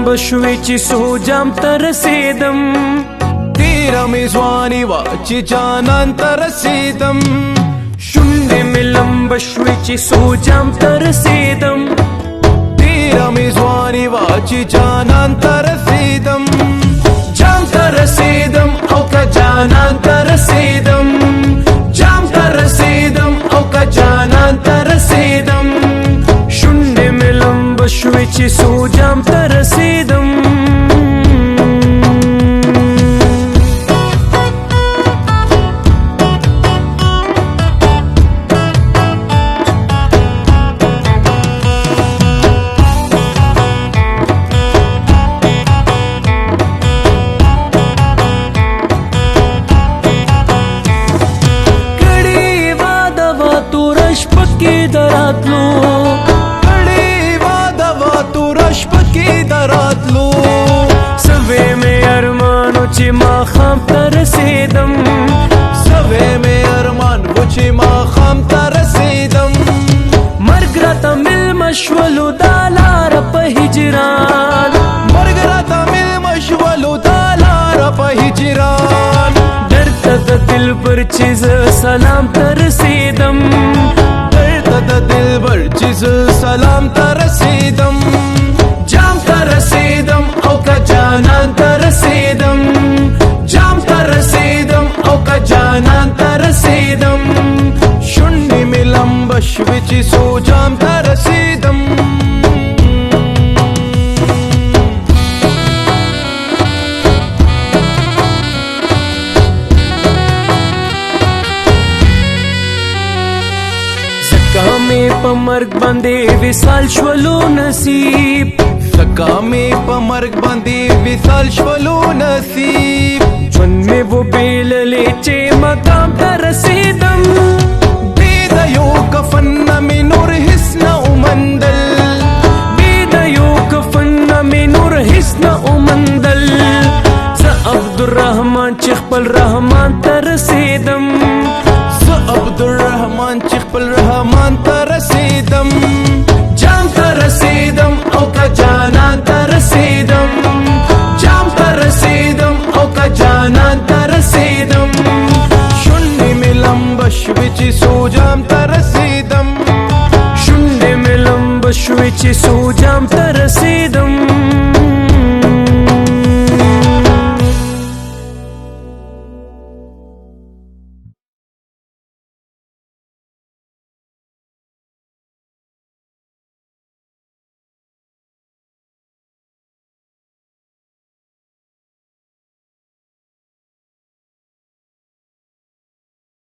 بشوي چې سوجام ته رسیدم تیره مې ځواني وه چې جانان ته رسیدم شونډې مې لمبه شوې چې سوجام ته رسیدم تیره مې ځواني وه چې جانان ته رسیدم جام ته رسیدم او که جانان ته رسیدم جام ته رسیدم او که جانان ته رسیدم شونډې مې لمبه شوې چې سوجام ته رسیدم دراتلو کړي واده وا توره شپه کې دراتلو سوې مې ارمانو چې ماښام ته رسیدم سوې مې ارمان و چې ماښام ته رسیدم مرګ راته مېلمه شولو دا لاره په هجران مرګ راته مېلمه شولو دا لاره په هجران درته د دلبر چې زه سلام ته رسیدم د دلبر چې زه سلام ته رسیدم جام ته رسیدم او که جانان ته رسیدم جام ته رسیدم او که جانان ته رسیدم شونډې مې لمبه شوې چې سوجام ته رسیدم مې په مرګ باندې وصال شولو نصیب زکه مې په مرګ باندې وصال شولو نصیب ژوند مې وبېللې چې مقام ته رسیدم بې د یو کفن نه مې نور هېڅ نه ومندل بې د یو کفن نه مې نور هېڅ نه ومندل زه عبدالرحمن چې خپل رحمان ته رسیدم عبدالرحمن چې خپل رحمان ته رسیدم جام ته رسیدم او که جانان ته رسیدم جام ته رسیدم او که جانان ته رسیدم شونډې مې لمبه شوې چې سوجام ته رسیدم شونډې مې لمبه شوې چې سوجام ته رسیدم